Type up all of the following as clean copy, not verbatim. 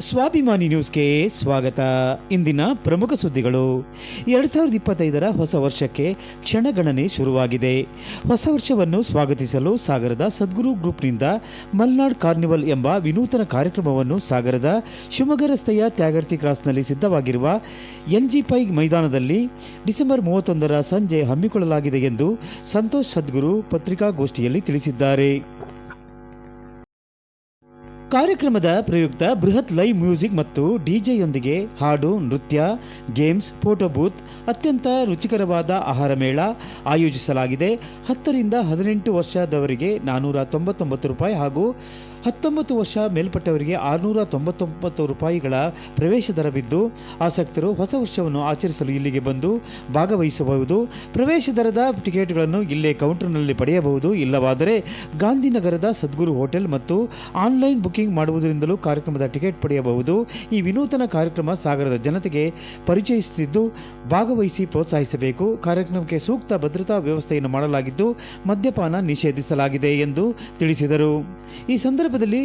ಸ್ವಾಭಿಮಾನಿ ನ್ಯೂಸ್ಗೆ ಸ್ವಾಗತ. ಇಂದಿನ ಪ್ರಮುಖ ಸುದ್ದಿಗಳು. 2025ರ ಹೊಸ ವರ್ಷಕ್ಕೆ ಕ್ಷಣಗಣನೆ ಶುರುವಾಗಿದೆ. ಹೊಸ ವರ್ಷವನ್ನು ಸ್ವಾಗತಿಸಲು ಸಾಗರದ ಸದ್ಗುರು ಗ್ರೂಪ್ನಿಂದ ಮಲ್ನಾಡ್ ಕಾರ್ನಿವಲ್ ಎಂಬ ವಿನೂತನ ಕಾರ್ಯಕ್ರಮವನ್ನು ಸಾಗರದ ಶಿವಮೊಗ್ಗ ರಸ್ತೆಯ ತ್ಯಾಗರ್ತಿ ಕ್ರಾಸ್ನಲ್ಲಿ ಸಿದ್ಧವಾಗಿರುವ ಎನ್ಜಿ ಪೈ ಮೈದಾನದಲ್ಲಿ ಡಿಸೆಂಬರ್ 31ರ ಸಂಜೆ ಹಮ್ಮಿಕೊಳ್ಳಲಾಗಿದೆ ಎಂದು ಸಂತೋಷ್ ಸದ್ಗುರು ಪತ್ರಿಕಾಗೋಷ್ಠಿಯಲ್ಲಿ ತಿಳಿಸಿದ್ದಾರೆ. ಕಾರ್ಯಕ್ರಮದ ಪ್ರಯುಕ್ತ ಬೃಹತ್ ಲೈವ್ ಮ್ಯೂಸಿಕ್ ಮತ್ತು ಡಿಜೆಯೊಂದಿಗೆ ಹಾಡು, ನೃತ್ಯ, ಗೇಮ್ಸ್, ಫೋಟೋ ಬೂತ್, ಅತ್ಯಂತ ರುಚಿಕರವಾದ ಆಹಾರ ಮೇಳ ಆಯೋಜಿಸಲಾಗಿದೆ. 10 ರಿಂದ 18 ವರ್ಷದವರಿಗೆ ₹499 ಹಾಗೂ 19 ವರ್ಷ ಮೇಲ್ಪಟ್ಟವರಿಗೆ ₹699 ಪ್ರವೇಶ ದರವಿದ್ದು, ಆಸಕ್ತರು ಹೊಸ ವರ್ಷವನ್ನು ಆಚರಿಸಲು ಇಲ್ಲಿಗೆ ಬಂದು ಭಾಗವಹಿಸಬಹುದು. ಪ್ರವೇಶ ದರದ ಟಿಕೆಟ್ಗಳನ್ನು ಇಲ್ಲೇ ಕೌಂಟರ್ನಲ್ಲಿ ಪಡೆಯಬಹುದು. ಇಲ್ಲವಾದರೆ ಗಾಂಧಿನಗರದ ಸದ್ಗುರು ಹೋಟೆಲ್ ಮತ್ತು ಆನ್ಲೈನ್ ಬುಕಿಂಗ್ ಮಾಡುವುದರಿಂದಲೂ ಕಾರ್ಯಕ್ರಮದ ಟಿಕೆಟ್ ಪಡೆಯಬಹುದು. ಈ ವಿನೂತನ ಕಾರ್ಯಕ್ರಮ ಸಾಗರದ ಜನತೆಗೆ ಪರಿಚಯಿಸುತ್ತಿದ್ದು, ಭಾಗವಹಿಸಿ ಪ್ರೋತ್ಸಾಹಿಸಬೇಕು. ಕಾರ್ಯಕ್ರಮಕ್ಕೆ ಸೂಕ್ತ ಭದ್ರತಾ ವ್ಯವಸ್ಥೆಯನ್ನು ಮಾಡಲಾಗಿದ್ದು, ಮದ್ಯಪಾನ ನಿಷೇಧಿಸಲಾಗಿದೆ ಎಂದು ತಿಳಿಸಿದರು. ಈ ಸಂದರ್ಭದಲ್ಲಿ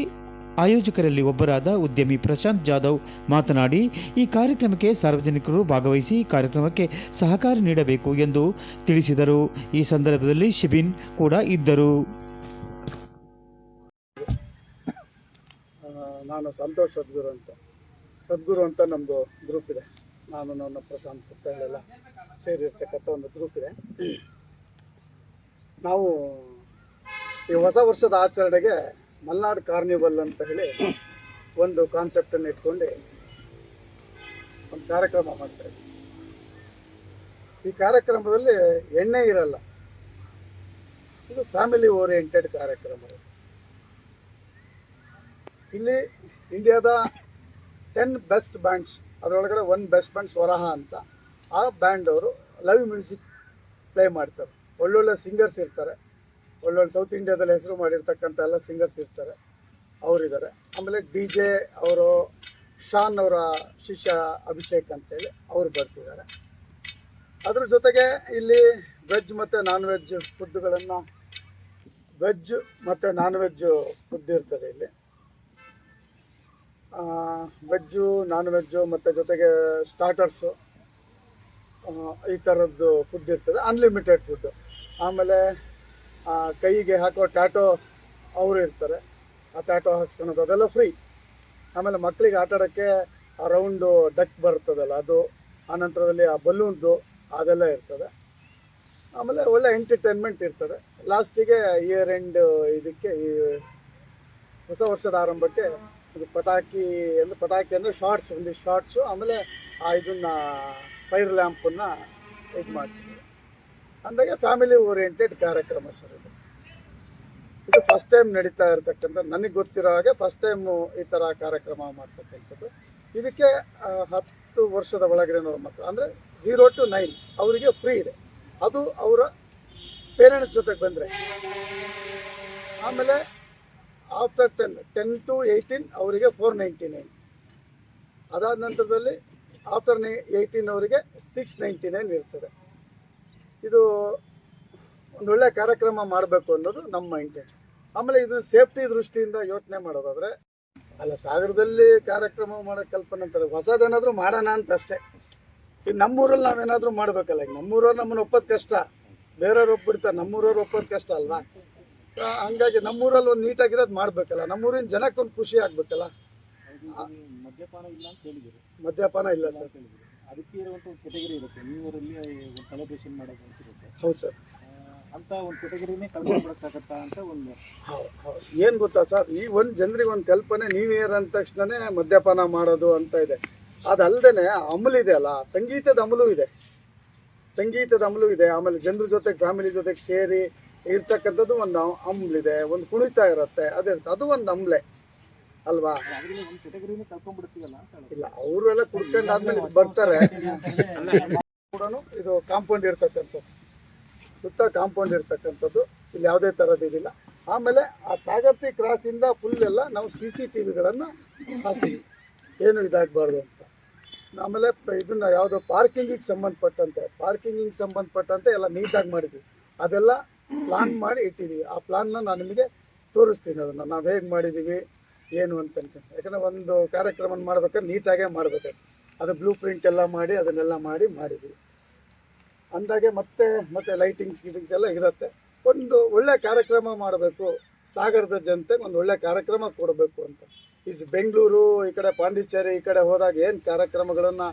ಆಯೋಜಕರಲ್ಲಿ ಒಬ್ಬರಾದ ಉದ್ಯಮಿ ಪ್ರಶಾಂತ್ ಜಾಧವ್ ಮಾತನಾಡಿ, ಈ ಕಾರ್ಯಕ್ರಮಕ್ಕೆ ಸಾರ್ವಜನಿಕರು ಭಾಗವಹಿಸಿ ಕಾರ್ಯಕ್ರಮಕ್ಕೆ ಸಹಕಾರ ನೀಡಬೇಕು ಎಂದು ತಿಳಿಸಿದರು. ಈ ಸಂದರ್ಭದಲ್ಲಿ ಶಿಬಿನ್ ಕೂಡ ಇದ್ದರು. ನಾನು ಸಂತೋಷ್ ಸದ್ಗುರು ಅಂತ ನಮ್ಮದು ಗ್ರೂಪ್ ಇದೆ. ನನ್ನ ಪ್ರಶಾಂತ್ ಪುತ್ತಗಳೆಲ್ಲ ಸೇರಿರ್ತಕ್ಕಂಥ ಒಂದು ಗ್ರೂಪ್ ಇದೆ. ನಾವು ಈ ಹೊಸ ವರ್ಷದ ಆಚರಣೆಗೆ ಮಲ್ನಾಡ್ ಕಾರ್ನಿವಲ್ ಅಂತ ಹೇಳಿ ಒಂದು ಕಾನ್ಸೆಪ್ಟನ್ನು ಇಟ್ಕೊಂಡು ಒಂದು ಕಾರ್ಯಕ್ರಮ ಮಾಡ್ತಾಯಿದ್ವಿ. ಈ ಕಾರ್ಯಕ್ರಮದಲ್ಲಿ ಎಣ್ಣೆ ಇರಲ್ಲ. ಇದು ಫ್ಯಾಮಿಲಿ ಓರಿಯೆಂಟೆಡ್ ಕಾರ್ಯಕ್ರಮ. ಇಲ್ಲಿ ಇಂಡಿಯಾದ 10 ಬೆಸ್ಟ್ ಬ್ಯಾಂಡ್ಸ್, ಅದರೊಳಗಡೆ 1 ಬೆಸ್ಟ್ ಬ್ಯಾಂಡ್ ಸ್ವರಹ ಅಂತ. ಆ ಬ್ಯಾಂಡ್ ಅವರು ಲೈವ್ ಮ್ಯೂಸಿಕ್ ಪ್ಲೇ ಮಾಡ್ತಾರೆ. ಒಳ್ಳೊಳ್ಳೆ ಸಿಂಗರ್ಸ್ ಇರ್ತಾರೆ. ಒಳ್ಳೊಳ್ಳೆ ಸೌತ್ ಇಂಡಿಯಾದಲ್ಲಿ ಹೆಸರು ಮಾಡಿರ್ತಕ್ಕಂಥ ಎಲ್ಲ ಸಿಂಗರ್ಸ್ ಇರ್ತಾರೆ, ಅವರಿದ್ದಾರೆ. ಆಮೇಲೆ DJ ಅವರು ಶಾನ್ ಅವರ ಶಿಷ್ಯ ಅಭಿಷೇಕ್ ಅಂತೇಳಿ ಅವರು ಬರ್ತಿದ್ದಾರೆ. ಅದ್ರ ಜೊತೆಗೆ ಇಲ್ಲಿ ವೆಜ್ ಮತ್ತು ನಾನ್ ವೆಜ್ ಫುಡ್ಗಳನ್ನು ವೆಜ್ ಮತ್ತು ನಾನ್ ವೆಜ್ ಫುಡ್ ಇರ್ತದೆ. ಇಲ್ಲಿ ವೆಜ್ಜು, ನಾನ್ ವೆಜ್ಜು ಮತ್ತು ಜೊತೆಗೆ ಸ್ಟಾರ್ಟರ್ಸು, ಈ ಥರದ್ದು ಫುಡ್ ಇರ್ತದೆ. Unlimited food. ಆಮೇಲೆ ಕೈಗೆ ಹಾಕೋ ಟ್ಯಾಟೋ ಅವರು ಇರ್ತಾರೆ. ಆ ಟ್ಯಾಟೋ ಹಾಕ್ಸ್ಕೊಳೋದು ಅದೆಲ್ಲ ಫ್ರೀ. ಆಮೇಲೆ ಮಕ್ಕಳಿಗೆ ಆಟ ಆಡೋಕ್ಕೆ ಆ ರೌಂಡು ಡಕ್ ಬರ್ತದಲ್ಲ ಅದು, ಆನಂತರದಲ್ಲಿ ಆ ಬಲೂನ್ದು ಅದೆಲ್ಲ ಇರ್ತದೆ. ಆಮೇಲೆ ಒಳ್ಳೆ ಎಂಟರ್ಟೈನ್ಮೆಂಟ್ ಇರ್ತದೆ. ಲಾಸ್ಟಿಗೆ ಇಯರ್ ಎಂಡ್ ಇದಕ್ಕೆ ಈ ಹೊಸ ವರ್ಷದ ಆರಂಭಕ್ಕೆ ಇದು ಪಟಾಕಿ ಅಂದರೆ ಶಾರ್ಟ್ಸು, ಆಮೇಲೆ ಇದನ್ನು ಫೈರ್ ಲ್ಯಾಂಪನ್ನು ಇದು ಮಾಡ್ತೀವಿ. ಅಂದಾಗೆ ಫ್ಯಾಮಿಲಿ ಓರಿಯೆಂಟೆಡ್ ಕಾರ್ಯಕ್ರಮ ಸರ್ ಇದು ಫಸ್ಟ್ ಟೈಮ್ ನಡೀತಾ ಇರತಕ್ಕಂಥ, ನನಗೆ ಗೊತ್ತಿರೋ ಹಾಗೆ ಫಸ್ಟ್ ಟೈಮು ಈ ಥರ ಕಾರ್ಯಕ್ರಮ ಮಾಡ್ತಕ್ಕಂಥದ್ದು. ಇದಕ್ಕೆ 10 ವರ್ಷದ ಒಳಗಡೆ ಮಕ್ಕಳು ಅಂದರೆ 0 to 9 ಅವರಿಗೆ ಫ್ರೀ ಇದೆ. ಅದು ಅವರ ಪೇರೆಂಟ್ಸ್ ಜೊತೆಗೆ ಬಂದರೆ. ಆಮೇಲೆ ಆಫ್ಟರ್ 10 to 18 ಅವರಿಗೆ 499. ಅದಾದ ನಂತರದಲ್ಲಿ ಆಫ್ಟರ್ 18 ಅವರಿಗೆ 699 ಇರ್ತದೆ. ಇದು ಒಂದೊಳ್ಳೆ ಕಾರ್ಯಕ್ರಮ ಮಾಡಬೇಕು ಅನ್ನೋದು ನಮ್ಮ ಇಂಟೆನ್ಷನ್. ಆಮೇಲೆ ಇದು ಸೇಫ್ಟಿ ದೃಷ್ಟಿಯಿಂದ ಯೋಚನೆ ಮಾಡೋದಾದರೆ, ಸಾಗರದಲ್ಲಿ ಕಾರ್ಯಕ್ರಮ ಮಾಡೋ ಕಲ್ಪನೆ ಅಂತಾರೆ, ಹೊಸದೇನಾದರೂ ಮಾಡೋಣ ಅಂತ ಅಷ್ಟೇ. ಈಗ ನಮ್ಮೂರಲ್ಲಿ ನಾವೇನಾದರೂ ಮಾಡಬೇಕಲ್ಲ. ಈಗ ನಮ್ಮೂರವ್ರು ನಮ್ಮನ್ನು ಒಪ್ಪೋದು ಕಷ್ಟ, ಬೇರೆಯವ್ರು ಒಪ್ಪಿಡ್ತಾರೆ. ನಮ್ಮೂರವ್ರು ಒಪ್ಪೋದು ಕಷ್ಟ ಅಲ್ವಾ? ಹಂಗಾಗಿ ನಮ್ಮೂರಲ್ಲಿ ಒಂದು ನೀಟಾಗಿರೋದು ಮಾಡಬೇಕಲ್ಲ. ನಮ್ಮೂರಿನ ಜನಕ್ಕೆ ಒಂದು ಖುಷಿ ಆಗಬೇಕಲ್ಲ. ಮದ್ಯಪಾನ ಇಲ್ಲ ಸರ್. ಅದಕ್ಕೆ ಇರುವಂಥ ಒಂದು ಕೆಟಗರಿ ಇರುತ್ತೆ. ನೀವರಲ್ಲಿ ಒಂದು ಸೆಲೆಬ್ರೇಷನ್ ಮಾಡೋದು ಅಂತಿರುತ್ತೆ. ಹೌದು ಸರ್. ಅಂತ ಒಂದು ಕೆಟಗರಿನೇ ಕಲ್ಪಿಸ್ಕೊಳಕ್ಕಾಗತ್ತಾ ಅಂತ ಒಂದು. ಹೌದು. ಏನು ಗೊತ್ತಾ ಸರ್, ಈ ಒಂದು ಜನರಿಗೆ ಒಂದು ಕಲ್ಪನೆ ನ್ಯೂ ಇಯರ್ ಅಂದ ತಕ್ಷಣನೇ ಮದ್ಯಪಾನ ಮಾಡೋದು ಅಂತ ಇದೆ. ಅದಲ್ಲದೆ ಅಮಲು ಅಲ್ಲ, ಸಂಗೀತದ ಅಮಲು ಇದೆ. ಆಮೇಲೆ ಜನರ ಜೊತೆಗೆ ಫ್ಯಾಮಿಲಿ ಜೊತೆಗೆ ಸೇರಿ ಇರ್ತಕ್ಕಂಥದ್ದು ಒಂದು ಅಮಲಿದೆ. ಒಂದು ಕುಣಿತ ಇರುತ್ತೆ, ಅದು ಒಂದು ಅಮಲೆ ಅಲ್ವಾ? ಇಲ್ಲ, ಅವರು ಎಲ್ಲ ಕುಡ್ಕೊಂಡು ಆದ್ಮೇಲೆ ಬರ್ತಾರೆ ಕೂಡ. ಇದು ಕಾಂಪೌಂಡ್ ಇರ್ತಕ್ಕಂಥದ್ದು, ಸುತ್ತ ಕಾಂಪೌಂಡ್ ಇರ್ತಕ್ಕಂಥದ್ದು. ಇಲ್ಲಿ ಯಾವುದೇ ಥರದ್ದು ಇದಿಲ್ಲ. ಆಮೇಲೆ ಆ ತ್ಯಾಗರ್ತಿ ಕ್ರಾಸಿಂದ ಫುಲ್ ಎಲ್ಲ ನಾವು CCTVಗಳನ್ನು ಹಾಕ್ತೀವಿ, ಏನು ಇದಾಗಬಾರ್ದು ಅಂತ. ಆಮೇಲೆ ಇದನ್ನು ಯಾವುದೋ ಪಾರ್ಕಿಂಗಿಗೆ ಸಂಬಂಧಪಟ್ಟಂತೆ ಎಲ್ಲ ನೀಟಾಗಿ ಮಾಡಿದ್ವಿ. ಅದೆಲ್ಲ ಪ್ಲಾನ್ ಮಾಡಿ ಇಟ್ಟಿದ್ದೀವಿ. ಆ ಪ್ಲಾನ್ನ ನಾನು ನಿಮಗೆ ತೋರಿಸ್ತೀನಿ. ಅದನ್ನು ನಾವು ಹೇಗೆ ಮಾಡಿದ್ದೀವಿ, ಏನು ಅಂತ ಅನ್ಕೊಂಡು. ಯಾಕಂದರೆ ಒಂದು ಕಾರ್ಯಕ್ರಮ ಮಾಡ್ಬೇಕಾದ್ರೆ ನೀಟಾಗೇ ಮಾಡಬೇಕಾದ್ರೆ ಅದು ಬ್ಲೂ ಪ್ರಿಂಟ್ ಎಲ್ಲ ಮಾಡಿ ಅದನ್ನೆಲ್ಲ ಮಾಡಿದ್ವಿ ಅಂದಾಗೆ ಮತ್ತೆ ಲೈಟಿಂಗ್ಸ್ ಗಿಟಿಂಗ್ಸ್ ಎಲ್ಲ ಇರುತ್ತೆ. ಒಂದು ಒಳ್ಳೆ ಕಾರ್ಯಕ್ರಮ ಮಾಡಬೇಕು, ಸಾಗರದ ಜನತೆಗೆ ಒಂದು ಒಳ್ಳೆ ಕಾರ್ಯಕ್ರಮ ಕೊಡಬೇಕು ಅಂತ. ಈಸ್ ಬೆಂಗಳೂರು ಈ ಕಡೆ ಪಾಂಡಿಚೇರಿ ಈ ಕಡೆ ಹೋದಾಗ ಏನು ಕಾರ್ಯಕ್ರಮಗಳನ್ನು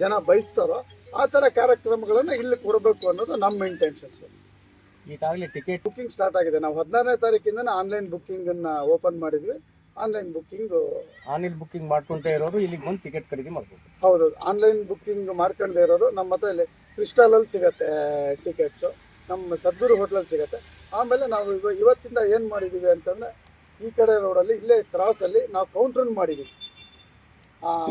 ಜನ ಬಯಸ್ತಾರೋ ಆ ಥರ ಕಾರ್ಯಕ್ರಮಗಳನ್ನು ಇಲ್ಲಿ ಕೊಡಬೇಕು ಅನ್ನೋದು ನಮ್ಮ ಇಂಟೆನ್ಷನ್ಸ್. ಈಗಾಗಲೇ ಟಿಕೆಟ್ ಬುಕ್ಕಿಂಗ್ ಸ್ಟಾರ್ಟ್ ಆಗಿದೆ. ನಾವು 16ನೇ ತಾರೀಕಿಂದ ಆನ್ಲೈನ್ ಬುಕ್ಕಿಂಗನ್ನು ಓಪನ್ ಮಾಡಿದ್ವಿ. ಆನ್ಲೈನ್ ಬುಕ್ಕಿಂಗ್ ಮಾಡ್ಕೊಂತ ಇರೋರು ಇಲ್ಲಿಗೆ ಬಂದು ಟಿಕೆಟ್ ಖರೀದಿ ಮಾಡ್ಬೋದು. ಹೌದು, ಆನ್ಲೈನ್ ಬುಕ್ಕಿಂಗ್ ಮಾಡ್ಕೊಂಡೇ ಇರೋರು ನಮ್ಮ ಹತ್ರ ಇಲ್ಲಿ ಕ್ರಿಸ್ಟಲಲ್ಲಿ ಸಿಗುತ್ತೆ ಟಿಕೆಟ್ಸು, ನಮ್ಮ ಸದ್ಗುರು ಹೋಟ್ಲಲ್ಲಿ ಸಿಗುತ್ತೆ. ಆಮೇಲೆ ನಾವು ಇವತ್ತಿಂದ ಏನು ಮಾಡಿದ್ದೀವಿ ಅಂತಂದರೆ ಈ ಕಡೆ ರೋಡಲ್ಲಿ ಇಲ್ಲೇ ಕ್ರಾಸಲ್ಲಿ ನಾವು ಕೌಂಟ್ರನ್ನು ಮಾಡಿದ್ದೀವಿ.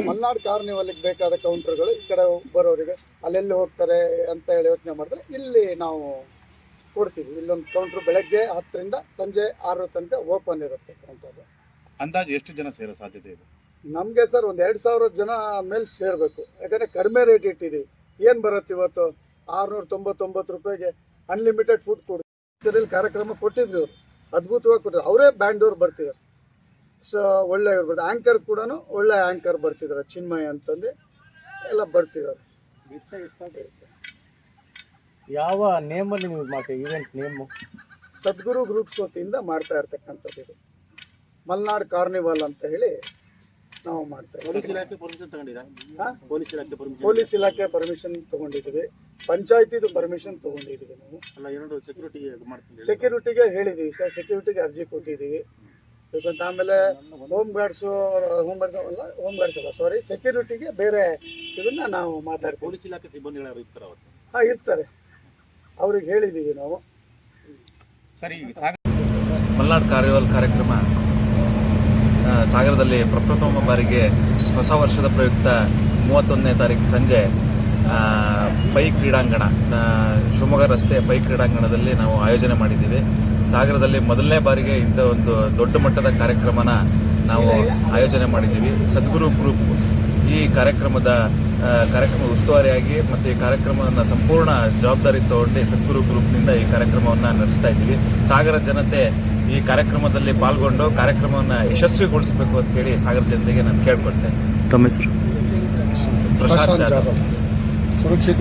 ಮಲ್ನಾಡು ಕಾರ್ನಿವಲ್ಗೆ ಬೇಕಾದ ಕೌಂಟ್ರ್ಗಳು ಈ ಕಡೆ ಬರೋರಿಗೆ ಅಲ್ಲೆಲ್ಲಿ ಹೋಗ್ತಾರೆ ಅಂತ ಹೇಳಿ ಯೋಚನೆ ಮಾಡಿದ್ರೆ ಇಲ್ಲಿ ನಾವು ಕೊಡ್ತೀವಿ. ಇಲ್ಲೊಂದು ಕೌಂಟ್ರ್ ಬೆಳಗ್ಗೆ 10ರಿಂದ ಸಂಜೆ 6 ತನಕ ಓಪನ್ ಇರುತ್ತೆ ಕೌಂಟರ್. ಅಂದಾಜು ಎಷ್ಟು ಜನ ಸೇರೋ ಸಾಧ್ಯತೆ ಇದೆ? ನಮಗೆ ಸರ್ ಒಂದು 2,000 ಜನ ಮೇಲೆ ಸೇರಬೇಕು. ಯಾಕಂದರೆ ಕಡಿಮೆ ರೇಟ್ ಇಟ್ಟಿದ್ದೀವಿ. ಏನು ಬರುತ್ತೆ ಇವತ್ತು 699 ರೂಪಾಯಿಗೆ ಅನ್ಲಿಮಿಟೆಡ್ ಫುಡ್ ಕೊಡ್ತೀವಿ. ಕಾರ್ಯಕ್ರಮ ಕೊಟ್ಟಿದ್ರು ಇವರು, ಅದ್ಭುತವಾಗಿ ಕೊಟ್ಟಿದ್ರು. ಅವರೇ ಬ್ಯಾಂಡವ್ರು ಬರ್ತಿದ್ದಾರೆ. ಸೊ ಒಳ್ಳೆ ಇವ್ರು ಬರ್ತಾರೆ. ಆ್ಯಂಕರ್ ಕೂಡ ಒಳ್ಳೆ ಆ್ಯಂಕರ್ ಬರ್ತಿದ್ದಾರೆ, ಚಿನ್ಮಯ್ ಅಂತಂದು ಎಲ್ಲ ಬರ್ತಿದ್ದಾರೆ. ಯಾವ ನೇಮಲ್ಲಿ ನೀವು ಮಾಡ್ತೀವಿ ಈವೆಂಟ್ ನೇಮು? ಸದ್ಗುರು ಗ್ರೂಪ್ಸ್ ವತಿಯಿಂದ ಮಾಡ್ತಾ ಇರ್ತಕ್ಕಂಥದ್ದು ಇದು ಮಲ್ನಾಡ್ ಕಾರ್ನಿವಲ್ ಅಂತ ಹೇಳಿ ನಾವು ಮಾಡ್ತಾ ಇದ್ದೀವಿ. ಪೊಲೀಸ್ ಇಲಾಖೆ ಪರ್ಮಿಷನ್ ತಗೊಂಡಿದ್ದೀವಿ, ಪಂಚಾಯತಿದು ಪರ್ಮಿಷನ್ ತಗೊಂಡಿದ್ದೀವಿ. ನಾವು ಸೆಕ್ಯೂರಿಟಿಗೆ ಹೇಳಿದ್ದೀವಿ ಸರ್, ಸೆಕ್ಯೂರಿಟಿಗೆ ಅರ್ಜಿ ಕೊಟ್ಟಿದ್ದೀವಿ. ಬೇಕಂತ ಆಮೇಲೆ ಹೋಮ್ ಗಾರ್ಡ್ಸು ಅಲ್ಲ ಸಾರಿ, ಸೆಕ್ಯೂರಿಟಿಗೆ ಬೇರೆ ಇದನ್ನ ನಾವು ಮಾತಾಡ್ತೀವಿ. ಪೊಲೀಸ್ ಇಲಾಖೆ ಸಿಬ್ಬಂದಿಗಳು ಇರ್ತಾರೆ ಅವತ್ತು? ಹಾಂ ಇರ್ತಾರೆ, ಅವ್ರಿಗೆ ಹೇಳಿದ್ದೀವಿ ನಾವು. ಸರಿ, ಮಲ್ನಾಡ್ ಕಾರ್ನಿವಲ್ ಕಾರ್ಯಕ್ರಮ ಸಾಗರದಲ್ಲಿ ಪ್ರಪ್ರಥಮ ಬಾರಿಗೆ ಹೊಸ ವರ್ಷದ ಪ್ರಯುಕ್ತ 31ನೇ ತಾರೀಕು ಸಂಜೆ ಪೈ ಕ್ರೀಡಾಂಗಣ, ಶಿವಮೊಗ್ಗ ರಸ್ತೆ ಪೈ ಕ್ರೀಡಾಂಗಣದಲ್ಲಿ ನಾವು ಆಯೋಜನೆ ಮಾಡಿದ್ದೀವಿ. ಸಾಗರದಲ್ಲಿ ಮೊದಲನೇ ಬಾರಿಗೆ ಇಂಥ ಒಂದು ದೊಡ್ಡ ಮಟ್ಟದ ಕಾರ್ಯಕ್ರಮನ ನಾವು ಆಯೋಜನೆ ಮಾಡಿದ್ದೀವಿ. ಸದ್ಗುರು ಗ್ರೂಪ್ ಈ ಕಾರ್ಯಕ್ರಮ ಉಸ್ತುವಾರಿಯಾಗಿ ಮತ್ತು ಈ ಕಾರ್ಯಕ್ರಮವನ್ನು ಸಂಪೂರ್ಣ ಜವಾಬ್ದಾರಿ ತಗೊಂಡು ಸದ್ಗುರು ಗ್ರೂಪ್ನಿಂದ ಈ ಕಾರ್ಯಕ್ರಮವನ್ನು ನಡೆಸ್ತಾ ಇದ್ದೀವಿ. ಸಾಗರ ಜನತೆ ಈ ಕಾರ್ಯಕ್ರಮದಲ್ಲಿ ಪಾಲ್ಗೊಂಡು ಕಾರ್ಯಕ್ರಮವನ್ನು ಯಶಸ್ವಿಗೊಳಿಸಬೇಕು ಅಂತ ಹೇಳಿ ಸಾಗರ ಜನತೆಗೆ ನಾನು ಕೇಳ್ಕೊಳ್ತೇನೆ. ತಮ್ಮ ಹೆಸರು? ಪ್ರಶಾಂತ್ ಜಾಧವ್. ಸುರಕ್ಷಿತ